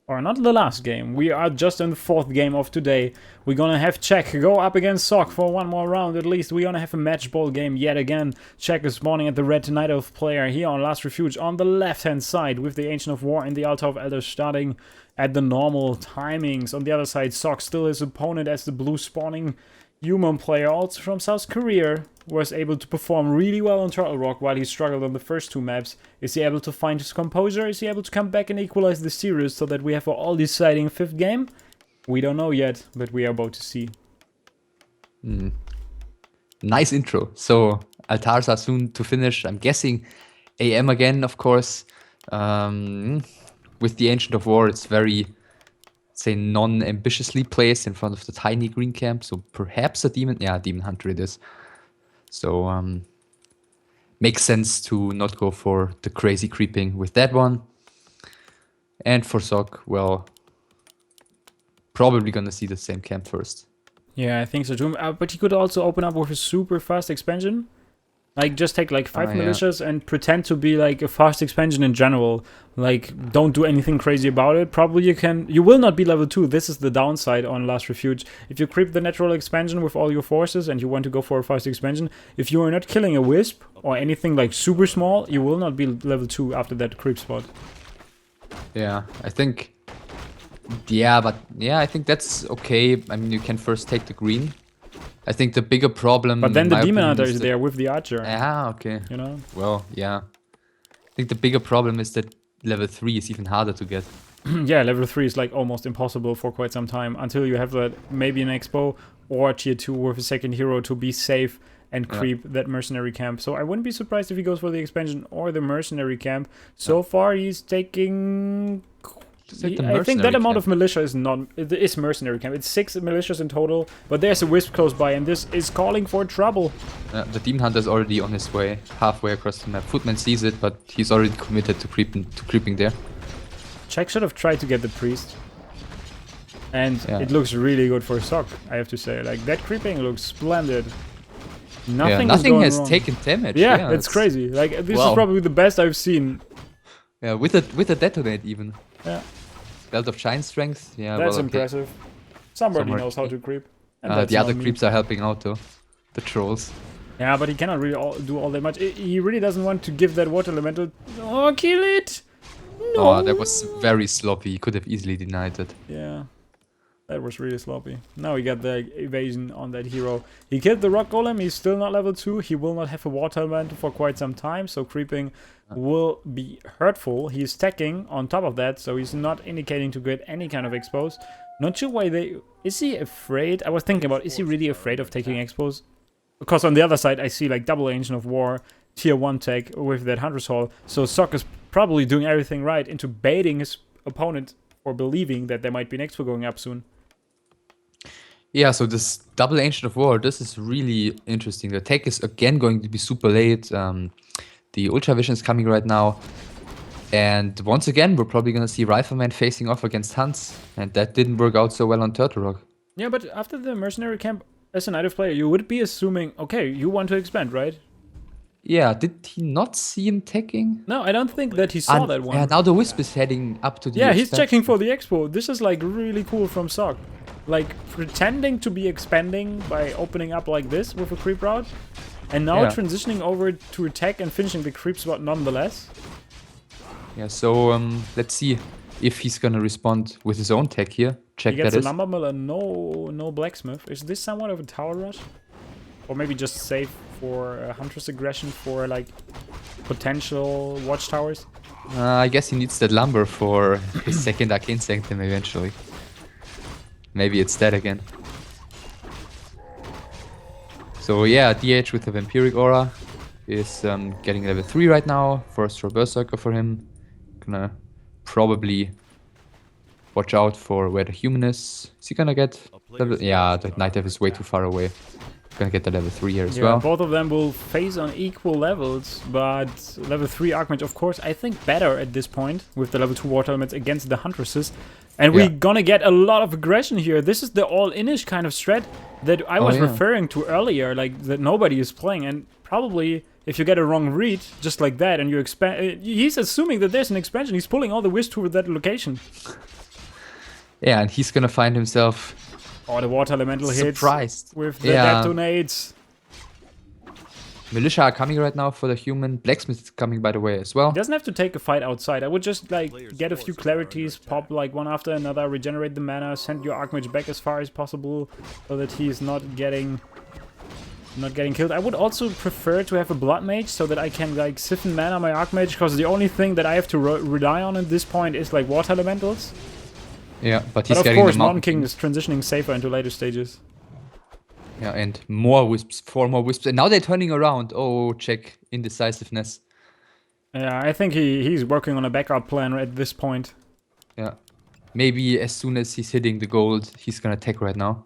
or not the last game. We are just in the 4th game of today. We're gonna have Czech go up against Sock for one more round at least. We're gonna have a match ball game yet again. Czech is spawning at the red Night Elf player here on Last Refuge on the left-hand side with the Ancient of War and the Altar of Elders starting at the normal timings. On the other side, Sock still his opponent as the blue spawning human player, also from South Korea, was able to perform really well on Turtle Rock while he struggled on the first 2 maps. Is he able to find his composure? Is he able to come back and equalize the series so that we have an all-deciding 5th game? We don't know yet, but we are about to see. Nice intro. So, altars are soon to finish. I'm guessing AM again, of course. With the Ancient of War, it's very, say, non-ambitiously placed in front of the tiny green camp. So perhaps a demon. Yeah, demon hunter it is. So makes sense to not go for the crazy creeping with that one. And for Sock, well, probably gonna see the same camp first. Yeah, I think so too. But he could also open up with a super fast expansion. Like, just take like 5 militias and pretend to be like a fast expansion in general. Like, don't do anything crazy about it. Probably you will not be level 2. This is the downside on Last Refuge. If you creep the natural expansion with all your forces and you want to go for a fast expansion, if you are not killing a wisp or anything like super small, you will not be level 2 after that creep spot. Yeah, I think... I think that's okay. I mean, you can first take the green. I think the bigger problem... But then the Demon Hunter is there with the Archer. Yeah, okay. You know? Well, yeah. I think the bigger problem is that level 3 is even harder to get. Yeah, level 3 is like almost impossible for quite some time. Until you have that maybe an Expo or tier 2 with a second hero to be safe and creep that mercenary camp. So I wouldn't be surprised if he goes for the expansion or the mercenary camp. So far he's taking... I think that amount of militia is mercenary camp. It's 6 militias in total, but there's a wisp close by, and this is calling for trouble. The Demon Hunter is already on his way, halfway across the map. Footman sees it, but he's already committed to creeping there. Czech should have tried to get the priest, and it looks really good for Sock, I have to say. Like, that creeping looks splendid. Nothing has wrong. Taken damage. Yeah, it's crazy. Like, this is probably the best I've seen. Yeah, with a detonate even. Yeah. Belt of Giant Strength. Yeah, that's impressive. Somebody knows how to creep. And the other creeps are helping out though. The trolls. Yeah, but he cannot really do all that much. He really doesn't want to give that water elemental. Oh, kill it! No! Oh, that was very sloppy. He could have easily denied it. Yeah. That was really sloppy. Now he got the evasion on that hero. He killed the rock golem. He's still not level 2. He will not have a water elemental for quite some time. So creeping will be hurtful. He's stacking on top of that. So he's not indicating to get any kind of expose. Not sure why they... Is he afraid? I was thinking about, is he really afraid of taking expose? Because on the other side, I see like double Ancient of War, tier 1 tech with that Hunter's Hall. So Sock is probably doing everything right into baiting his opponent or believing that there might be an expo going up soon. Yeah, so this double Ancient of War, this is really interesting. The tech is again going to be super late. The Ultra Vision is coming right now. And once again, we're probably going to see Rifleman facing off against Hans. And that didn't work out so well on Turtle Rock. Yeah, but after the Mercenary Camp, as a Night Elf player, you would be assuming, okay, you want to expand, right? Yeah, did he not see him tagging? No, I don't think that he saw that one. Yeah, now the Wisp is heading up to the expansion. He's checking for the expo. This is like really cool from Sock. Like, pretending to be expanding by opening up like this with a creep route. And now transitioning over to attack and finishing the creep spot nonetheless. Yeah, so let's see if he's gonna respond with his own tech here. Check that is. He gets a lumber mill and no blacksmith. Is this somewhat of a tower rush? Or maybe just safe for Hunter's aggression for like potential watchtowers? I guess he needs that lumber for his second Arcane Sanctum eventually. Maybe it's that again. So yeah, DH with the Vampiric Aura is getting level 3 right now. First for Berserker for him. Gonna probably watch out for where the human is. Is he gonna get level? Yeah, the Night Elf is way too far away. Gonna get the level 3 here as well. Both of them will face on equal levels, but level 3 Archmage, of course, I think better at this point with the level 2 water elements against the Huntresses. And we're gonna get a lot of aggression here. This is the all-inish kind of strat that I was referring to earlier, like that nobody is playing. And probably if you get a wrong read, just like that, and you expand, he's assuming that there's an expansion. He's pulling all the Wisp to that location. Yeah, and he's gonna find himself Oh, the water elemental hits surprised. with the Yeah. detonates. Militia are coming right now for the human. Blacksmith is coming, by the way, as well. He doesn't have to take a fight outside. I would just like get a few clarities, pop like one after another, regenerate the mana, send your Archmage back as far as possible so that he's not getting killed. I would also prefer to have a Blood Mage so that I can like siphon mana my Archmage, because the only thing that I have to rely on at this point is like water elementals. Yeah, but he's But of getting course, the Mountain King is transitioning safer into later stages. Yeah, and more wisps, 4 more wisps. And now they're turning around. Oh, check indecisiveness. Yeah, I think he's working on a backup plan at this point. Yeah. Maybe as soon as he's hitting the gold, he's gonna attack right now.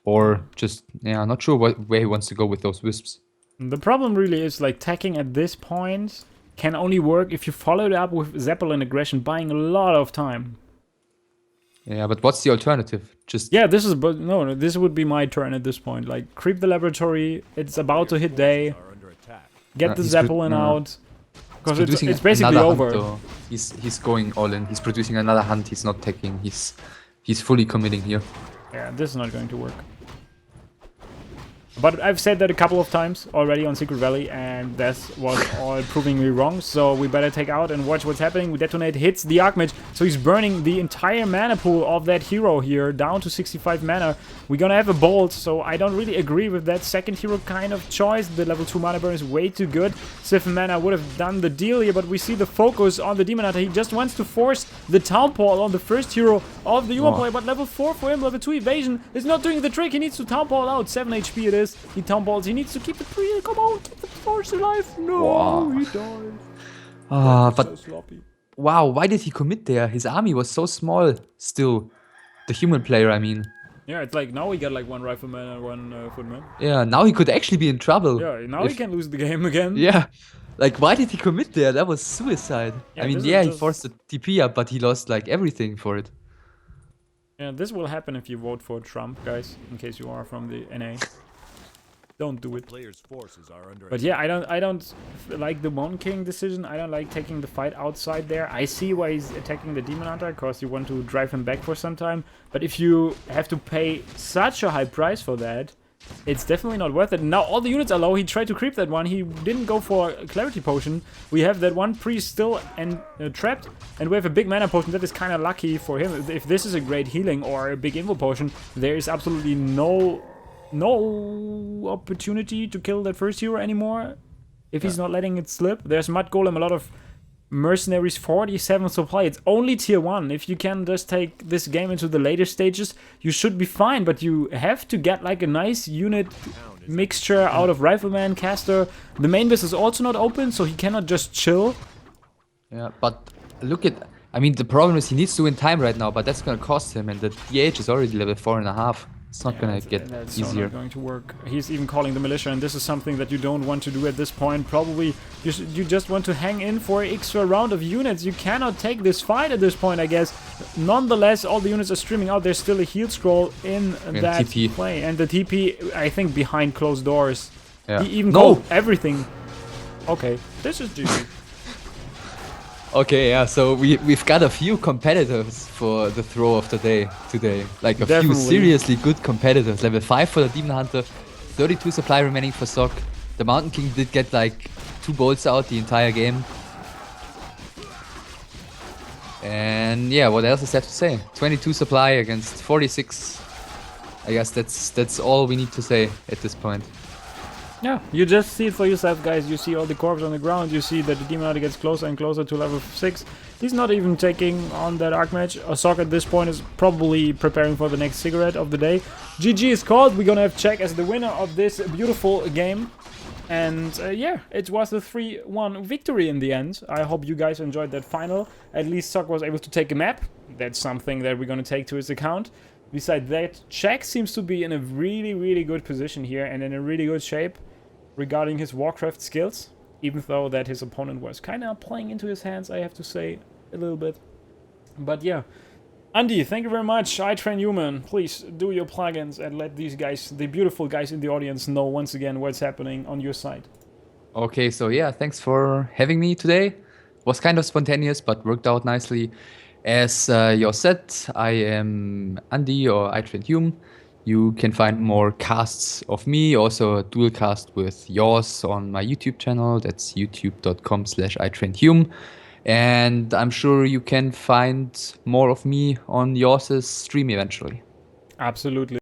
Or just, yeah, not sure where he wants to go with those wisps. The problem really is like tacking at this point can only work if you follow it up with Zeppelin aggression, buying a lot of time. Yeah, but what's the alternative? Just Yeah, this is no, this would be my turn at this point. Like creep the laboratory, it's about to hit day. Get the Zeppelin out. Because it's basically over. Hunt, he's going all in. He's producing another hunt. He's not taking. He's fully committing here. Yeah, this is not going to work. But I've said that a couple of times already on Secret Valley, and that was all proving me wrong. So we better take out and watch what's happening. We detonate, hits the Archmage, so he's burning the entire mana pool of that hero here, down to 65 mana. We're gonna have a bolt, so I don't really agree with that second hero kind of choice. The level 2 mana burn is way too good. Siphon mana would have done the deal here, but we see the focus on the Demon Hunter. He just wants to force the Townfall on the first hero of the Yuan player, but level 4 for him, level 2 evasion is not doing the trick. He needs to Townfall out, 7 HP it is. He Townfalls, he needs to keep the pre, come on, keep the force alive. No, wow. He died. But so sloppy. Wow, why did he commit there? His army was so small still. The human player, I mean. Yeah, it's like now we got like one rifleman and one footman. Yeah, now he could actually be in trouble. Yeah, now he can lose the game again. Yeah. Like, why did he commit there? That was suicide. Yeah, I mean, yeah, he forced the TP up, but he lost like everything for it. Yeah, this will happen if you vote for Trump, guys, in case you are from the NA. Don't do it. But yeah, I don't like the Mountain King decision. I don't like taking the fight outside there. I see why he's attacking the Demon Hunter, because you want to drive him back for some time. But if you have to pay such a high price for that, it's definitely not worth it. Now all the units are low. He tried to creep that one. He didn't go for a Clarity Potion. We have that one priest still and trapped. And we have a big mana potion. That is kind of lucky for him. If this is a great healing or a big info potion, there is absolutely no opportunity to kill that first hero anymore if he's not letting it slip. There's Mud Golem, a lot of mercenaries, 47 supply. It's only tier 1. If you can just take this game into the later stages, you should be fine, but you have to get like a nice unit mixture out of Rifleman, Caster. The main base is also not open, so he cannot just chill. Yeah, but look at... I mean, the problem is he needs to win time right now, but that's gonna cost him, and the DH is already level 4.5. It's not gonna get that's easier. Not going to work. He's even calling the militia, and this is something that you don't want to do at this point. Probably you just want to hang in for an extra round of units. You cannot take this fight at this point, I guess. Nonetheless, all the units are streaming out. There's still a heal scroll in that TP. play, and the TP, I think, behind closed doors. Yeah. He even called everything. Okay, this is GG. Okay, yeah, so we've got a few competitors for the throw of the day today. Like a few seriously good competitors. Level 5 for the Demon Hunter, 32 supply remaining for Sock. The Mountain King did get like 2 bolts out the entire game. And yeah, what else is there to say? 22 supply against 46. I guess that's all we need to say at this point. Yeah, you just see it for yourself, guys. You see all the corpses on the ground. You see that the Demon Hunter gets closer and closer to level 6. He's not even taking on that Archmage. Sok at this point is probably preparing for the next cigarette of the day. GG is called. We're gonna have Czech as the winner of this beautiful game. And yeah, it was a 3-1 victory in the end. I hope you guys enjoyed that final. At least Sok was able to take a map. That's something that we're gonna take to his account. Besides that, Czech seems to be in a really good position here and in a really good shape regarding his Warcraft skills, even though that his opponent was kind of playing into his hands, I have to say, a little bit. But yeah, Andy, thank you very much. ITrainHum, please do your plugins and let these guys, the beautiful guys in the audience, know once again what's happening on your side. Okay, so yeah, thanks for having me today. Was kind of spontaneous, but worked out nicely. As you said, I am Andy or ITrainHum. You can find more casts of me, also a dual cast with YAWS on my YouTube channel. That's youtube.com/ITrainHum. And I'm sure you can find more of me on YAWS's stream eventually. Absolutely.